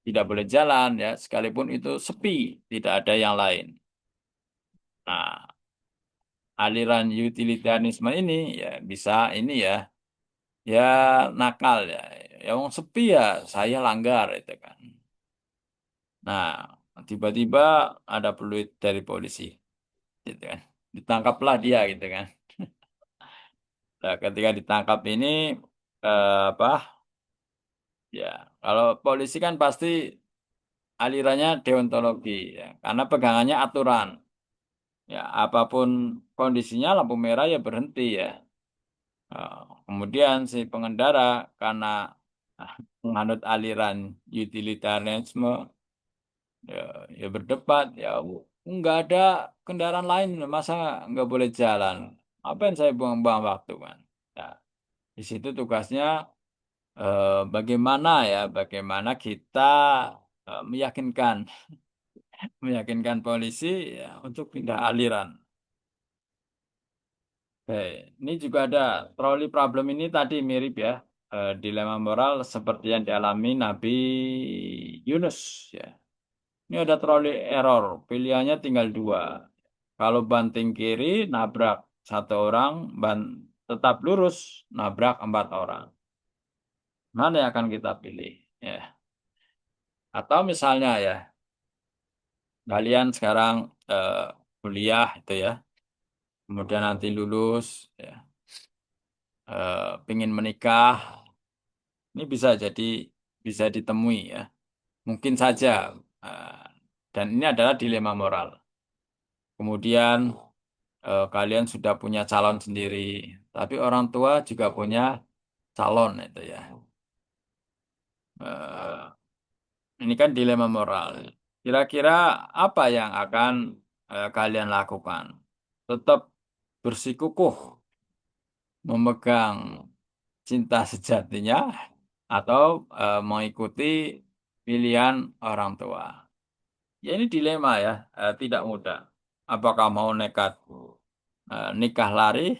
tidak boleh jalan ya, sekalipun itu sepi, tidak ada yang lain. Nah, aliran utilitarianisme ini ya bisa ini ya nakal ya. Yang sepi ya saya langgar itu kan. Nah, tiba-tiba ada peluit dari polisi, gitu kan. Ditangkaplah dia, gitu kan. Nah, ketika ditangkap ini, apa? Ya, kalau polisi kan pasti alirannya deontologi, ya, karena pegangannya aturan. Ya, apapun kondisinya lampu merah ya berhenti ya. Kemudian si pengendara karena menganut aliran utilitarianisme, ya, ya berdebat, ya nggak ada kendaraan lain, masa nggak boleh jalan? Apa yang saya buang-buang waktu kan? Nah, di situ tugasnya bagaimana ya, bagaimana kita meyakinkan, meyakinkan polisi ya, untuk pindah aliran. Oke, ini juga ada trolley problem ini tadi mirip ya, dilema moral seperti yang dialami Nabi Yunus ya. Ini ada trolley error, pilihannya tinggal dua. Kalau banting kiri, nabrak satu orang, tetap lurus, nabrak empat orang. Mana yang akan kita pilih? Ya. Atau misalnya ya, kalian sekarang eh, kuliah itu ya, kemudian nanti lulus, ya, pingin menikah, ini bisa ditemui ya, mungkin saja, eh, dan ini adalah dilema moral. Kemudian kalian sudah punya calon sendiri, tapi orang tua juga punya calon itu ya. Eh, ini kan dilema moral. Kira-kira apa yang akan kalian lakukan? Tetap bersikukuh memegang cinta sejatinya atau mengikuti pilihan orang tua. Ya ini dilema ya, tidak mudah. Apakah mau nekat nikah lari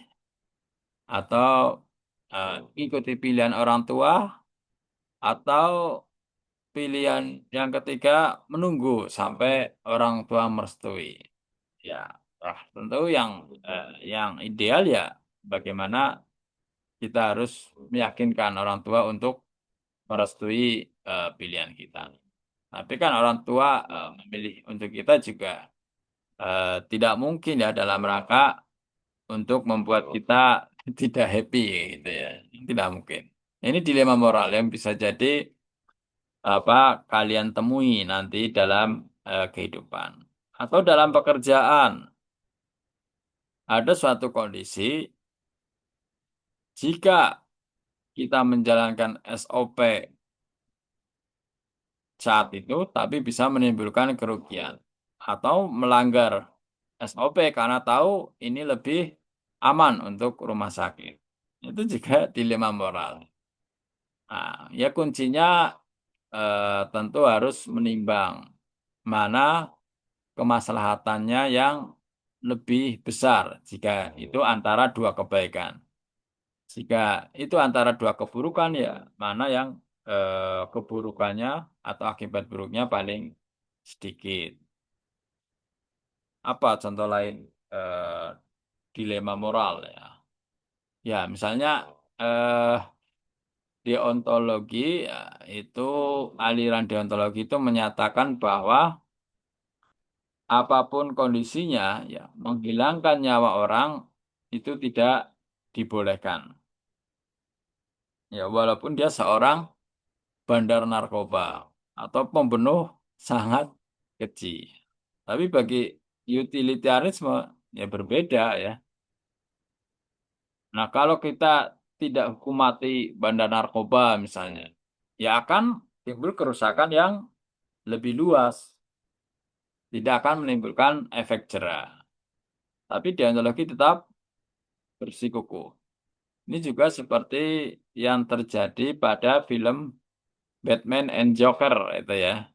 atau ikuti pilihan orang tua atau pilihan yang ketiga menunggu sampai orang tua merestui. Ya, tentu yang ideal ya bagaimana kita harus meyakinkan orang tua untuk merestui pilihan kita. Tapi kan orang tua memilih untuk kita juga tidak mungkin ya dalam rangka untuk membuat kita tidak happy gitu ya. Tidak mungkin. Ini dilema moral yang bisa jadi apa kalian temui nanti dalam kehidupan atau dalam pekerjaan. Ada suatu kondisi jika kita menjalankan SOP saat itu, tapi bisa menimbulkan kerugian atau melanggar SOP karena tahu ini lebih aman untuk rumah sakit. Itu juga dilema moral. Nah, ya kuncinya tentu harus menimbang mana kemaslahatannya yang lebih besar jika itu antara dua kebaikan. Jika itu antara dua keburukan ya mana yang keburukannya atau akibat buruknya paling sedikit. Apa contoh lain eh, dilema moral ya? Ya misalnya eh, deontologi ya, itu aliran deontologi itu menyatakan bahwa apapun kondisinya ya menghilangkan nyawa orang itu tidak dibolehkan. Ya walaupun dia seorang bandar narkoba atau pembunuh sangat keji. Tapi bagi utilitarisme ya berbeda ya. Nah, kalau kita tidak hukum mati bandar narkoba misalnya, ya akan timbul kerusakan yang lebih luas, tidak akan menimbulkan efek jera. Tapi deontologi tetap bersikukuh. Ini juga seperti yang terjadi pada film Batman and Joker itu ya.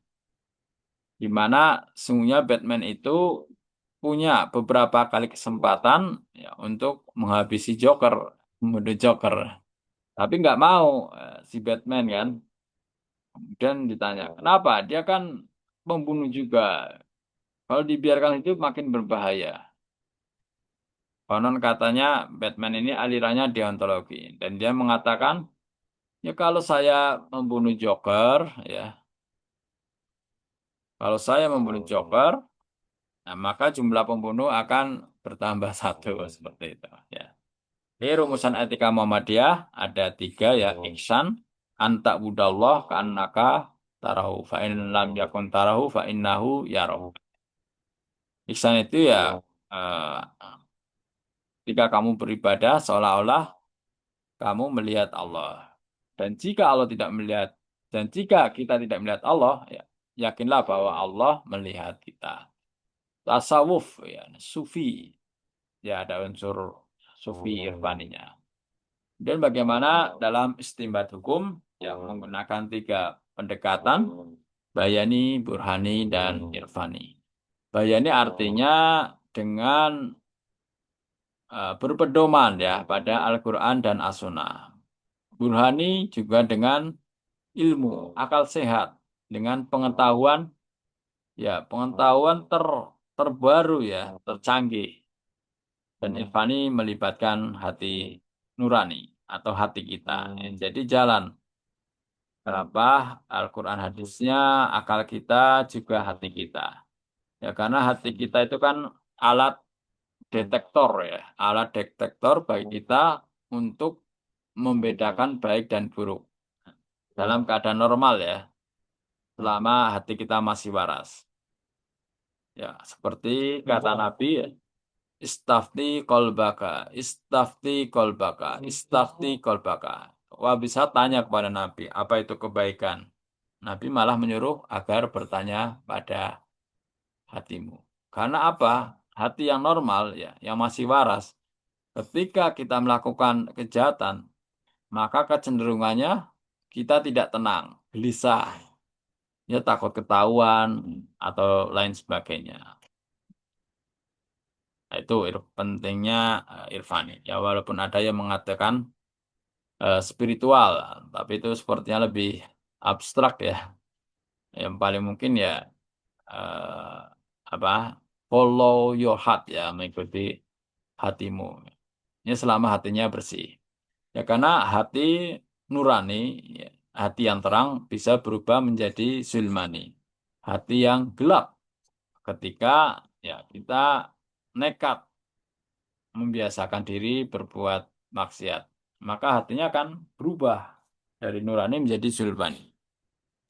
Di mana sungguhnya Batman itu punya beberapa kali kesempatan ya, untuk menghabisi Joker, membunuh Joker. Tapi nggak mau si Batman kan. Kemudian ditanya, kenapa? Dia kan membunuh juga. Kalau dibiarkan itu makin berbahaya. Konon katanya Batman ini alirannya deontologi. Dan dia mengatakan, ya kalau saya membunuh Joker, ya kalau saya membunuh Joker, nah, maka jumlah pembunuh akan bertambah satu seperti itu. Ya. Ini rumusan etika Muhammadiyah ada tiga ya, ihsan, anta budallah, ka'annaka tarahu, fa in lam yakun tarahu, fa innahu yarahu. Ihsan itu ya eh, ketika kamu beribadah seolah-olah kamu melihat Allah. Dan jika Allah tidak melihat Dan jika kita tidak melihat Allah, ya, yakinlah bahwa Allah melihat kita. Tasawuf, ya, sufi, ya ada unsur sufi irfaninya. Dan bagaimana dalam istimbat hukum yang menggunakan tiga pendekatan, bayani, burhani, dan irfani. Bayani artinya dengan berpedoman ya pada Al-Quran dan As-Sunnah. Burhani juga dengan ilmu, akal sehat, dengan pengetahuan, ya pengetahuan terbaru ya, tercanggih. Dan irfani melibatkan hati nurani atau hati kita. Jadi jalan apa Al-Quran hadisnya, akal kita juga hati kita. Ya karena hati kita itu kan alat detektor ya, alat detektor bagi kita untuk membedakan baik dan buruk dalam keadaan normal ya, selama hati kita masih waras. Ya, seperti kata Nabi ya, istafti kolbaka, istafti kolbaka, istafti kolbaka. Wah bisa tanya kepada Nabi, apa itu kebaikan? Nabi malah menyuruh agar bertanya pada hatimu. Karena apa? Hati yang normal ya, yang masih waras, ketika kita melakukan kejahatan, maka kecenderungannya kita tidak tenang, gelisah, ya takut ketahuan atau lain sebagainya. Nah, itu pentingnya irfani. Ya walaupun ada yang mengatakan spiritual, tapi itu sepertinya lebih abstrak ya. Yang paling mungkin ya eh, apa? Follow your heart ya, mengikuti hatimu. Ya selama hatinya bersih. Ya karena hati nurani, ya, hati yang terang bisa berubah menjadi zulmani. Hati yang gelap ketika ya kita nekat membiasakan diri berbuat maksiat. Maka hatinya akan berubah dari nurani menjadi zulmani.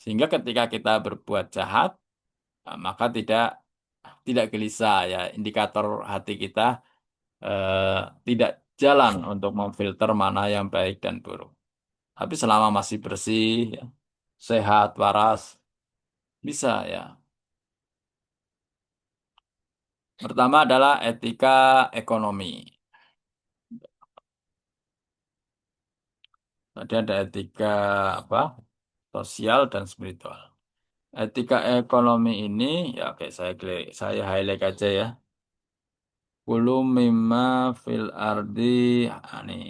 Sehingga ketika kita berbuat jahat, maka tidak gelisah ya. Indikator hati kita tidak jalan untuk memfilter mana yang baik dan buruk. Tapi selama masih bersih, ya, sehat, waras, bisa ya. Pertama adalah etika ekonomi. Tadi ada etika apa? Sosial dan spiritual. Etika ekonomi ini, ya oke saya highlight aja ya. Kulu mimma fil ardi, ini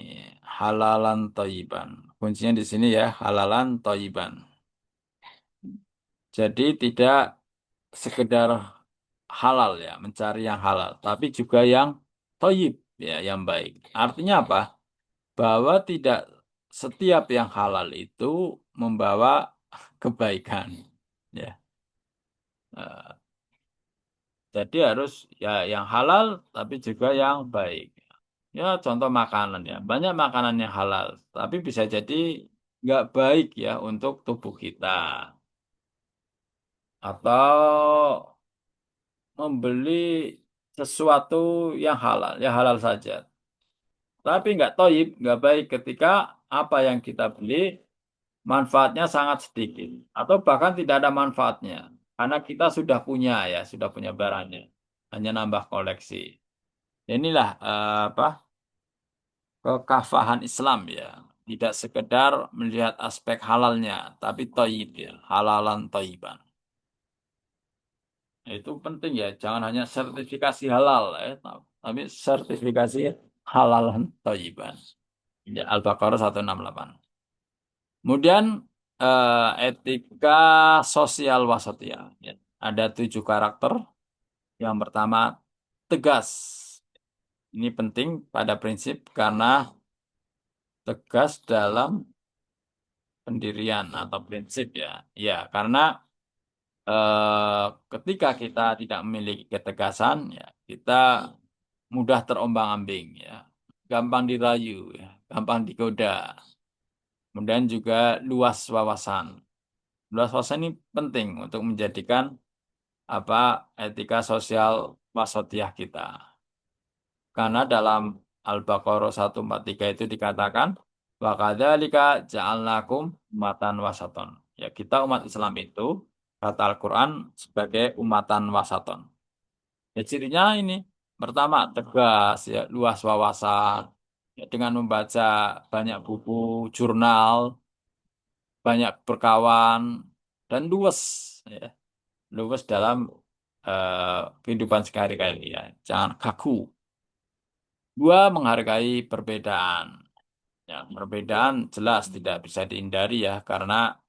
halalan toyiban. Kuncinya di sini ya, halalan toyiban. Jadi tidak sekedar halal ya, mencari yang halal, tapi juga yang toyib ya, yang baik. Artinya apa? Bahwa tidak setiap yang halal itu membawa kebaikan. Ya, Eh, jadi harus ya yang halal, tapi juga yang baik. Ya, contoh makanan ya, banyak makanan yang halal, tapi bisa jadi nggak baik ya untuk tubuh kita. Atau membeli sesuatu yang halal, ya halal saja. Tapi nggak toyib, nggak baik ketika apa yang kita beli manfaatnya sangat sedikit. Atau bahkan tidak ada manfaatnya. Karena kita sudah punya ya, sudah punya barangnya. Hanya nambah koleksi. Inilah apa kekafahan Islam ya. Tidak sekedar melihat aspek halalnya, tapi toyib ya, halalan toyiban. Itu penting ya, jangan hanya sertifikasi halal ya, tapi sertifikasi halalan toyiban. Ya, Al-Baqarah 168. Kemudian etika sosial wasatiyah. Ya. Ada 7 karakter. Yang pertama, tegas. Ini penting pada prinsip karena tegas dalam pendirian atau prinsip ya. Ya, karena ketika kita tidak memiliki ketegasan, ya, kita mudah terombang-ambing ya. Gampang dirayu ya, gampang digoda. Kemudian juga luas wawasan. Luas wawasan ini penting untuk menjadikan apa etika sosial wasatiyah kita. Karena dalam Al-Baqarah 143 itu dikatakan wa kadzalika ja'alnakum ummatan wasaton. Ya, kita umat Islam itu kata Al-Quran sebagai umatan wasaton. Ya, cirinya ini pertama tegas, ya luas wawasan, ya, dengan membaca banyak buku, jurnal, banyak berkawan, dan luwes, ya, luwes dalam kehidupan sehari-hari ya. Jangan kaku. Dua, menghargai perbedaan. Ya, perbedaan jelas tidak bisa dihindari ya karena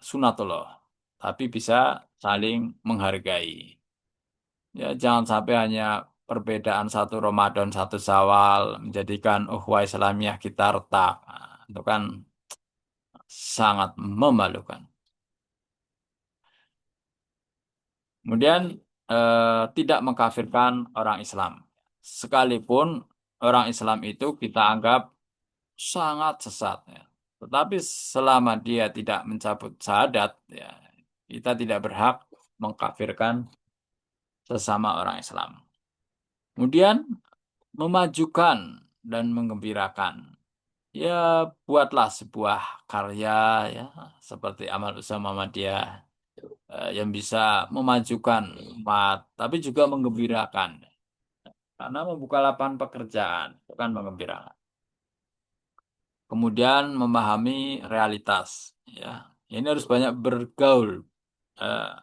sunatullah. Tapi bisa saling menghargai. Ya, jangan sampai hanya perbedaan satu Ramadan, satu Syawal menjadikan ukhuwah Islamiyah kita retak. Nah, itu kan sangat memalukan. Kemudian tidak mengkafirkan orang Islam. Sekalipun orang Islam itu kita anggap sangat sesat ya. Tetapi selama dia tidak mencabut syahadat ya, kita tidak berhak mengkafirkan sesama orang Islam. Kemudian memajukan dan menggembirakan. Ya, buatlah sebuah karya ya seperti Amal Usaha Muhammadiyah yang bisa memajukan umat, tapi juga menggembirakan. Karena membuka lapangan pekerjaan, bukan mengembirakan. Kemudian memahami realitas. Ya, ini harus banyak bergaul. Eh,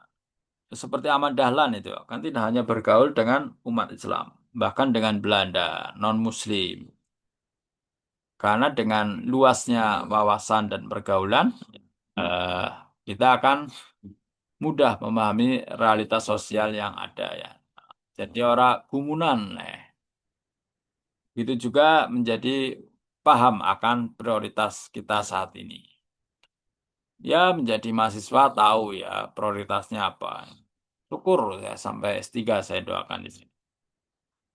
Seperti Ahmad Dahlan itu, kan tidak hanya bergaul dengan umat Islam, bahkan dengan Belanda, non-Muslim. Karena dengan luasnya wawasan dan pergaulan, eh, kita akan mudah memahami realitas sosial yang ada ya. Jadi orang gumunan, itu juga menjadi paham akan prioritas kita saat ini. Ya, menjadi mahasiswa tahu ya prioritasnya apa. Syukur ya sampai S3 saya doakan di sini.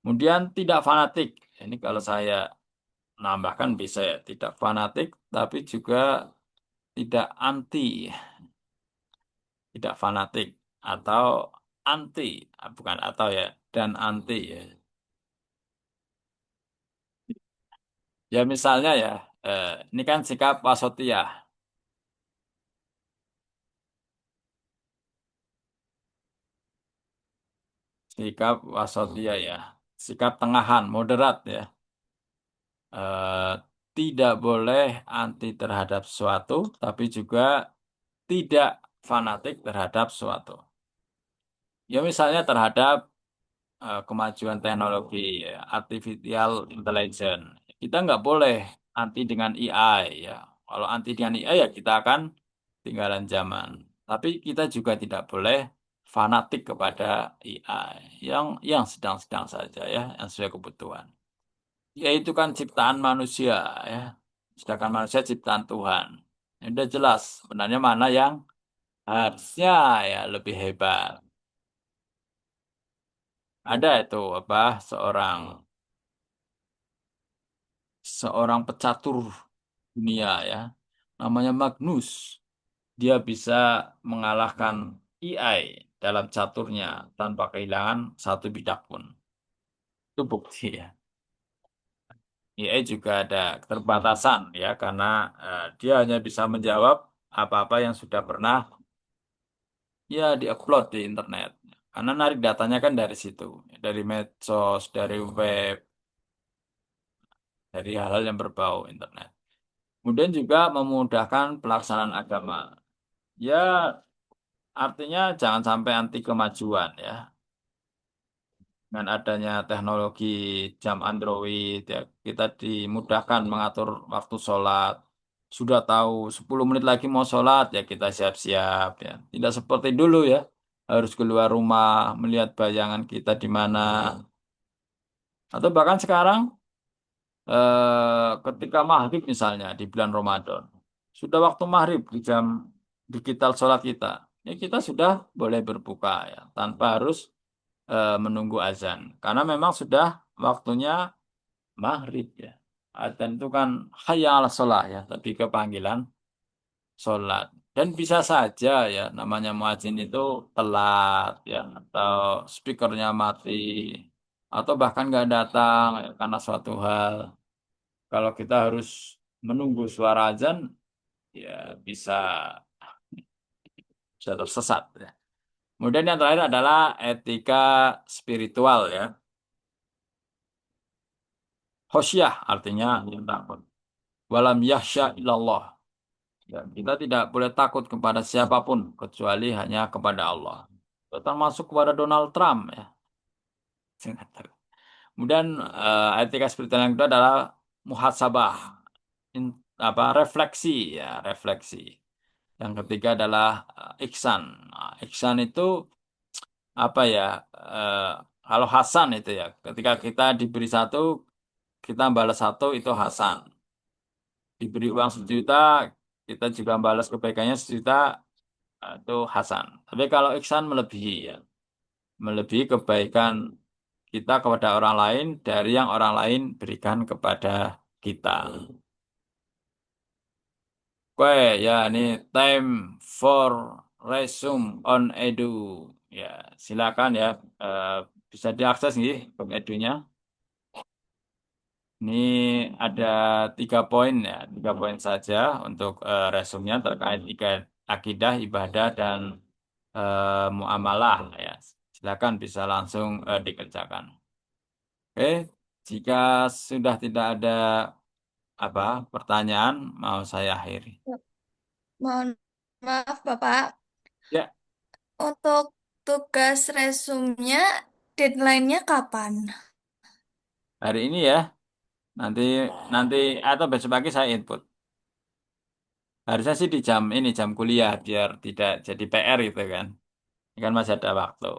Kemudian tidak fanatik. Ini kalau saya nambahkan bisa ya, tidak fanatik tapi juga tidak anti, tidak fanatik atau anti, bukan atau ya, dan anti ya. Ya misalnya ya, ini kan sikap wasatiyah, sikap wasatiyah ya, sikap tengahan, moderat ya. Eh, Tidak boleh anti terhadap sesuatu, tapi juga tidak fanatik terhadap sesuatu. Ya misalnya terhadap kemajuan teknologi, ya, artificial intelligence. Kita nggak boleh anti dengan AI ya. Kalau anti dengan AI ya kita akan tinggalan zaman. Tapi kita juga tidak boleh fanatik kepada AI yang sedang-sedang saja ya, yang sesuai kebutuhan. Yaitu kan ciptaan manusia ya. Sedangkan manusia ciptaan Tuhan. Ya, udah jelas sebenarnya mana yang harusnya ya lebih hebat. Ada itu apa seorang seorang pecatur dunia ya. Namanya Magnus. Dia bisa mengalahkan AI dalam caturnya tanpa kehilangan satu bidak pun. Itu bukti ya. AI juga ada keterbatasan ya karena dia hanya bisa menjawab apa-apa yang sudah pernah ya diupload di internet. Karena narik datanya kan dari situ, dari medsos, dari web, dari hal-hal yang berbau internet. Kemudian juga memudahkan pelaksanaan agama. Ya, artinya jangan sampai anti kemajuan ya. Dengan adanya teknologi jam Android, ya, kita dimudahkan mengatur waktu sholat. Sudah tahu 10 menit lagi mau sholat, ya kita siap-siap ya. Tidak seperti dulu ya, harus keluar rumah, melihat bayangan kita di mana. Atau bahkan sekarang, ketika maghrib misalnya di bulan Ramadan, sudah waktu maghrib di jam digital sholat kita, ya kita sudah boleh berbuka ya, tanpa harus menunggu azan. Karena memang sudah waktunya maghrib ya. Adzan itu kan hayya ala sholah ya, tapi kepanggilan sholat. Dan bisa saja ya, namanya muadzin itu telat ya, atau speakernya mati, atau bahkan nggak datang ya, karena suatu hal. Kalau kita harus menunggu suara azan, ya bisa bisa tersesat. Ya. Kemudian yang terakhir adalah etika spiritual ya. Khosyah artinya yang takut. Walam yahsya illallah. Ya, kita tidak boleh takut kepada siapapun kecuali hanya kepada Allah. Termasuk kepada Donald Trump ya. Jangan takut. Kemudian etika spiritual yang kedua adalah muhasabah, refleksi ya, refleksi. Yang ketiga adalah ihsan. Nah, ihsan itu apa ya? eh, Kalau Hasan itu ya, ketika kita diberi satu, kita balas satu itu Hasan. Diberi uang 1 juta, kita juga balas kebaikannya 1 juta, itu Hasan. Tapi kalau ihsan melebihi ya, melebihi kebaikan kita kepada orang lain dari yang orang lain berikan kepada kita. Oke, ya ini time for resume on Edu. Ya, silakan ya. Eh, Bisa diakses nih ke Edunya. Ini ada 3 poin ya, 3 poin saja untuk resumenya terkait akidah, ibadah, dan muamalah ya. Silakan bisa langsung dikerjakan. Oke, jika sudah tidak ada pertanyaan, mau saya akhiri. Mohon maaf, Bapak. Ya, Untuk tugas resumnya, deadline-nya kapan? hari ini ya. Nanti nanti atau besok pagi saya input. Harusnya sih di jam kuliah biar tidak jadi PR gitu kan. Ini kan masih ada waktu.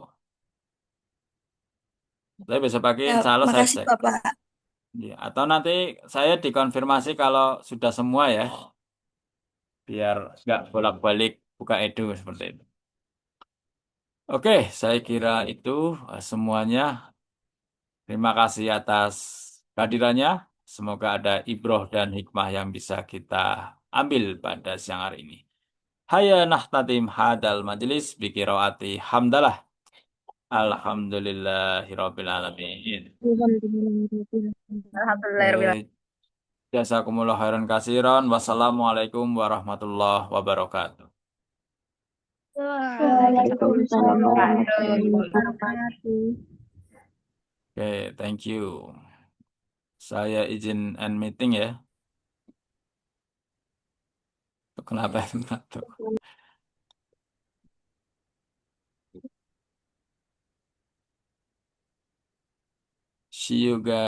Tapi besok pagi Ya, insya Allah saya makasih, cek. Bapak. Ya, atau nanti saya dikonfirmasi kalau sudah semua ya, biar nggak bolak-balik buka edu seperti itu. Oke, saya kira itu semuanya. Terima kasih atas kehadirannya. Semoga ada ibroh dan hikmah yang bisa kita ambil pada siang hari ini. Haya nahtatim hadal majelis bikiroati hamdalah. Alhamdulillahirabbil alamin. Alhamdulillah. Jazakumullah khairan kasiran. Wassalamualaikum warahmatullahi wabarakatuh. Waalaikumsalam warahmatullahi wabarakatuh. Oke, thank you. Saya izin end meeting ya. Kenapa? See you guys.